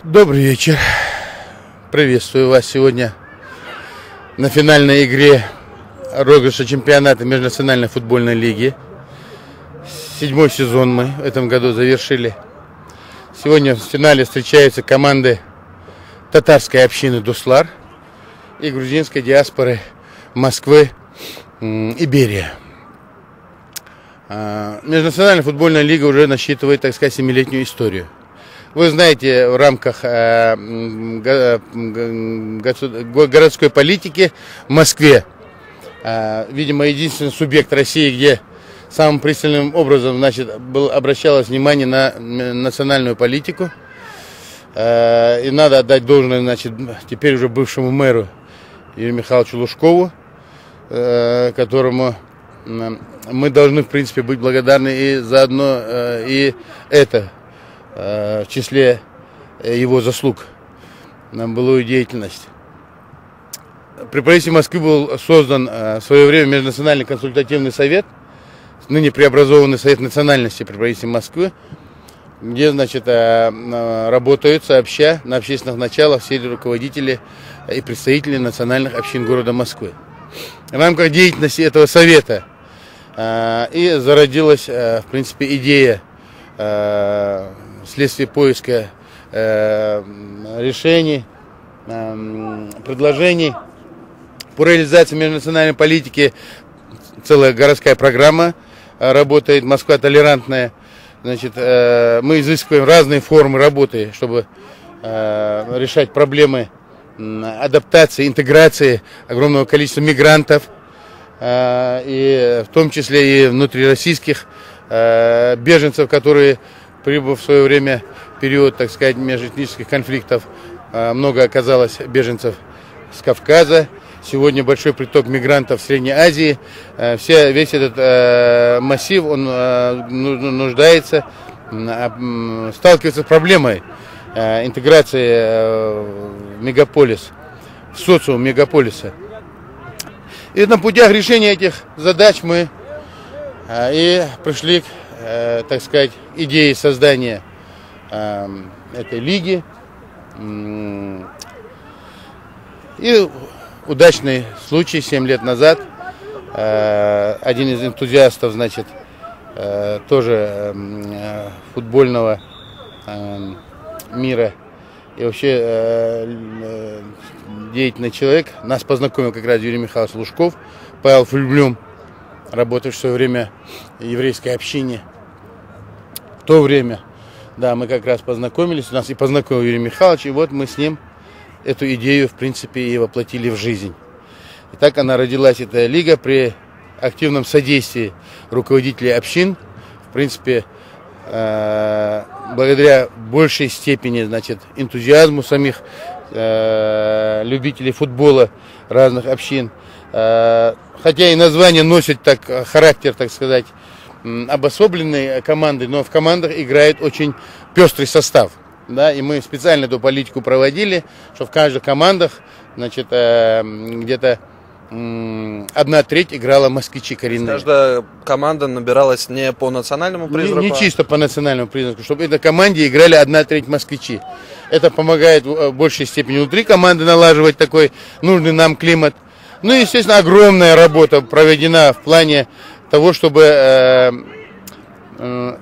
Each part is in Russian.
Добрый вечер. Приветствую вас сегодня на финальной игре розыгрыша чемпионата Межнациональной футбольной лиги. 7-й сезон мы в этом году завершили. Сегодня в финале встречаются команды татарской общины Дуслар и грузинской диаспоры Москвы Иберия. Межнациональная футбольная лига уже насчитывает, так сказать, 7-летнюю историю. Вы знаете, в рамках городской политики в Москве, видимо, единственный субъект России, где самым пристальным образом, обращалось внимание на национальную политику. И надо отдать должное, теперь уже бывшему мэру Юрию Михайловичу Лужкову, которому мы должны, в принципе, быть благодарны и заодно и это в числе его заслуг на былую деятельность. При правительстве Москвы был создан в свое время Межнациональный консультативный совет, ныне преобразованный Совет национальности при правительстве Москвы, где, работают сообща на общественных началах все руководители и представители национальных общин города Москвы. В рамках деятельности этого совета и зародилась, в принципе, идея вследствие поиска решений, предложений по реализации межнациональной политики. Целая городская программа работает, Москва толерантная. Мы изыскиваем разные формы работы, чтобы решать проблемы адаптации, интеграции огромного количества мигрантов, и в том числе и внутрироссийских беженцев, которые, прибыв в свое время в период, так сказать, межэтнических конфликтов, много оказалось беженцев с Кавказа. Сегодня большой приток мигрантов в Средней Азии. Весь этот массив, он нуждается, сталкивается с проблемой интеграции в мегаполис, в социум мегаполиса. И на путях решения этих задач мы и пришли к, так сказать, идее создания этой лиги. И удачный случай 7 лет назад один из энтузиастов, тоже футбольного мира и вообще деятельный человек, нас познакомил как раз Юрий Михайлович Лужков, Павел Фульблюм, работавший в свое время в еврейской общине. В то время, да, мы как раз познакомились, нас и познакомил Юрий Михайлович, и вот мы с ним эту идею, в принципе, и воплотили в жизнь. И так она родилась, эта лига, при активном содействии руководителей общин. В принципе, благодаря большей степени, энтузиазму самих любителей футбола разных общин. Хотя и название носит характер, так сказать, обособленной команды, но в командах играет очень пестрый состав. Да, и мы специально эту политику проводили, что в каждых командах, где-то 1/3 играла москвичи коренные. Каждая команда набиралась не по национальному признаку? Не чисто по национальному признаку, чтобы в этой команде играли 1/3 москвичи. Это помогает в большей степени внутри команды налаживать такой нужный нам климат. Ну и, естественно, огромная работа проведена в плане того, чтобы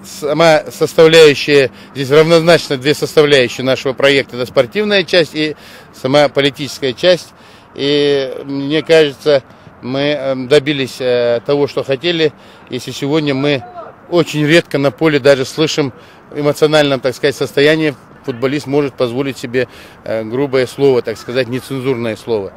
сама составляющая, здесь равнозначно две составляющие нашего проекта, это спортивная часть и сама политическая часть. И мне кажется, мы добились того, что хотели, если сегодня мы очень редко на поле даже слышим в эмоциональном, так сказать, состоянии, футболист может позволить себе грубое слово, так сказать, нецензурное слово.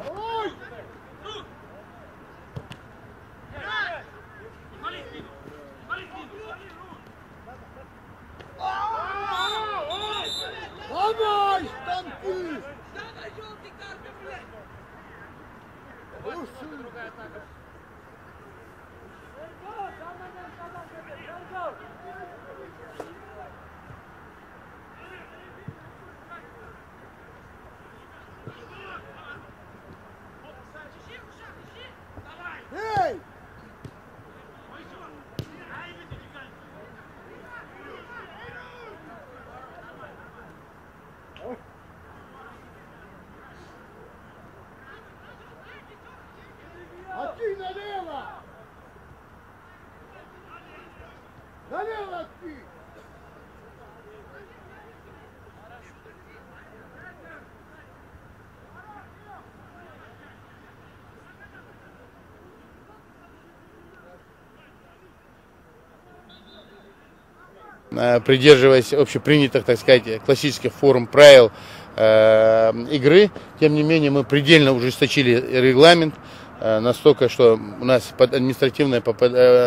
Придерживаясь общепринятых, так сказать, классических форм правил игры, тем не менее мы предельно ужесточили регламент, настолько, что у нас под административное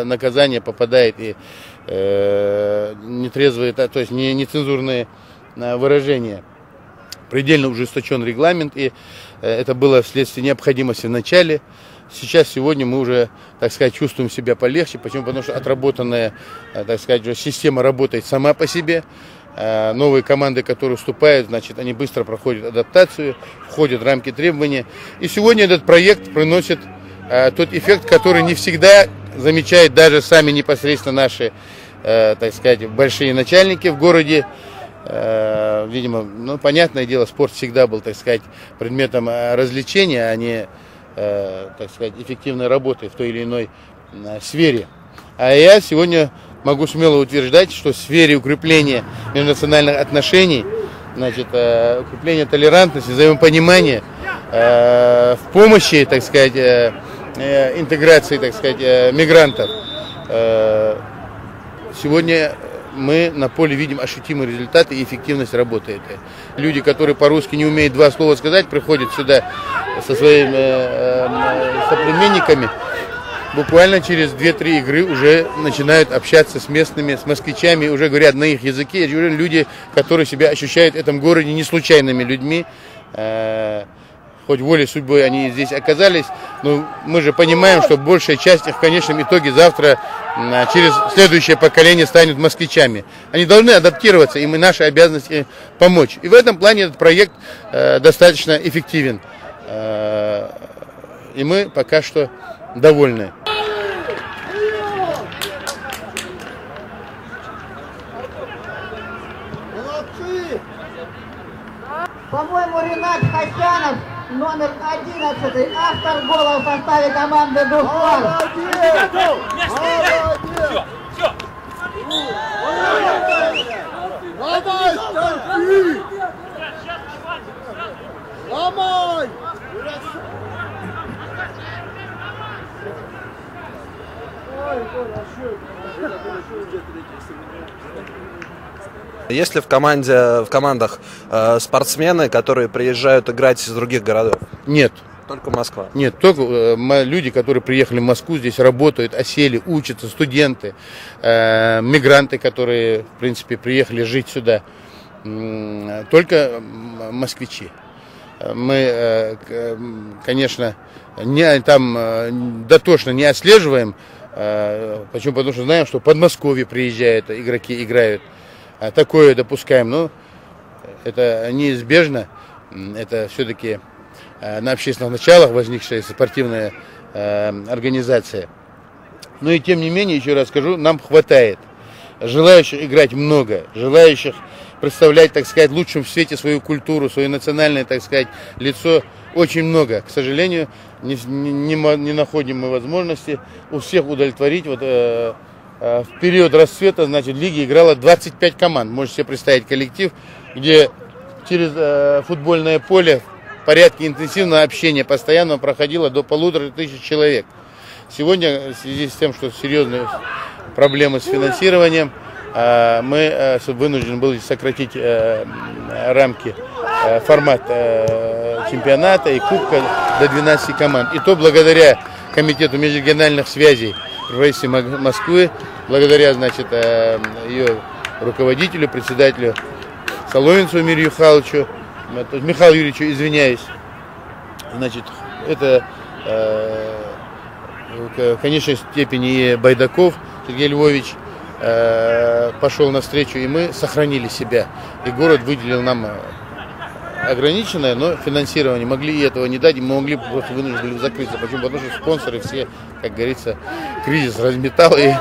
наказание попадает и нетрезвые, то есть нецензурные выражения. Предельно ужесточен регламент, и это было вследствие необходимости в начале. Сейчас, сегодня мы уже, так сказать, чувствуем себя полегче. Почему? Потому что отработанная, так сказать, уже система работает сама по себе. Новые команды, которые вступают, значит, они быстро проходят адаптацию, входят в рамки требований. И сегодня этот проект приносит тот эффект, который не всегда замечают даже сами непосредственно наши, так сказать, большие начальники в городе. Видимо, ну, понятное дело, спорт всегда был, так сказать, предметом развлечения, а не, так сказать, эффективной работы в той или иной сфере. А я сегодня могу смело утверждать, что в сфере укрепления межнациональных отношений, значит, укрепления толерантности, взаимопонимания, в помощи, так сказать, интеграции, так сказать, мигрантов, сегодня мы на поле видим ощутимые результаты и эффективность работы этой. Люди, которые по-русски не умеют два слова сказать, приходят сюда со своими соплеменниками, буквально через 2-3 игры уже начинают общаться с местными, с москвичами, уже говорят на их языке. Уже люди, которые себя ощущают в этом городе не случайными людьми, хоть волей судьбой они здесь оказались, но мы же понимаем, что большая часть их в конечном итоге завтра через следующее поколение станут москвичами. Они должны адаптироваться, и мы наши обязанности помочь. И в этом плане этот проект достаточно эффективен. И мы пока что довольны. По-моему, Ренат Хасянов, номер 11, автор гола в составе команды «Дуслар». Ломай! Есть ли в командах спортсмены, которые приезжают играть из других городов? Нет. Только Москва? Нет, только люди, которые приехали в Москву, здесь работают, осели, учатся, студенты, мигранты, которые, в принципе, приехали жить сюда. Только москвичи. Мы, конечно, дотошно не отслеживаем. Почему? Потому что знаем, что в Подмосковье приезжают игроки, играют. Такое допускаем, но это неизбежно. Это все-таки на общественных началах возникшая спортивная организация. Но и тем не менее, еще раз скажу, нам хватает. Желающих играть много, желающих представлять, так сказать, в лучшем свете свою культуру, свое национальное, так сказать, лицо очень много. К сожалению, не находим мы возможности у всех удовлетворить. Вот, в период расцвета, значит, в лиге играло 25 команд. Можете себе представить коллектив, где через футбольное поле в порядке интенсивного общения постоянно проходило до 1500 человек. Сегодня, в связи с тем, что серьезные проблемы с финансированием, мы вынуждены были сократить рамки, формат чемпионата и кубка до 12 команд. И то благодаря Комитету межрегиональных связей правительства Москвы, благодаря, значит, ее руководителю, председателю Соловинцеву Мирию Михаилу Юрьевичу, извиняюсь. Значит, это в конечной степени и Байдаков Сергей Львович пошел навстречу, и мы сохранили себя. И город выделил нам ограниченное, но финансирование. Могли и этого не дать, и мы могли просто вынуждены закрыться. Почему? Потому что спонсоры все, как говорится, кризис разметал, и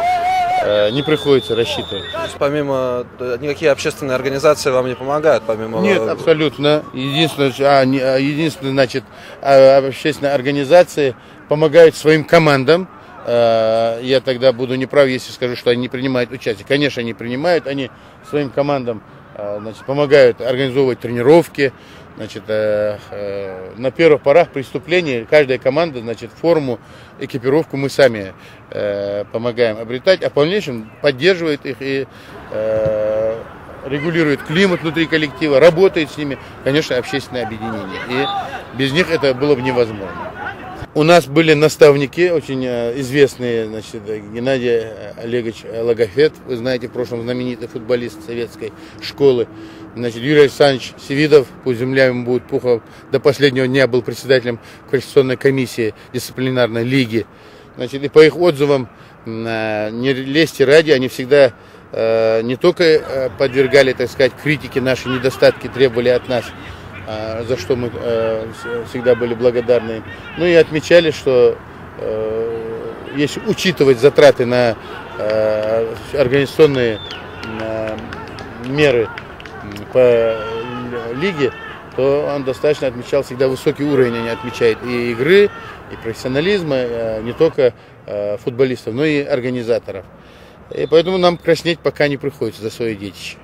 не приходится рассчитывать. Помимо, никакие общественные организации вам не помогают, помимо... Нет, абсолютно. Единственное, значит, общественные организации помогают своим командам я тогда буду неправ, если скажу, что они не принимают участие. Конечно, они принимают, они своим командам значит, помогают организовывать тренировки. Значит, на первых порах преступления каждая команда, значит, форму, экипировку мы сами помогаем обретать, а в дальнейшем поддерживает их и регулирует климат внутри коллектива, работает с ними, конечно, общественное объединение. И без них это было бы невозможно. У нас были наставники, очень известные, значит, Геннадий Олегович Логофет, вы знаете, в прошлом знаменитый футболист советской школы. Значит, Юрий Александрович Севидов, пусть земля ему будет пухом, до последнего дня был председателем Конституционной комиссии дисциплинарной лиги. Значит, и по их отзывам, не лезьте ради, они всегда не только подвергали, так сказать, критике наши недостатки, требовали от нас, за что мы всегда были благодарны, ну и отмечали, что если учитывать затраты на организационные меры по лиге, то он достаточно отмечал всегда высокий уровень, они отмечают и игры, и профессионализма, не только футболистов, но и организаторов. И поэтому нам краснеть пока не приходится за свое детище.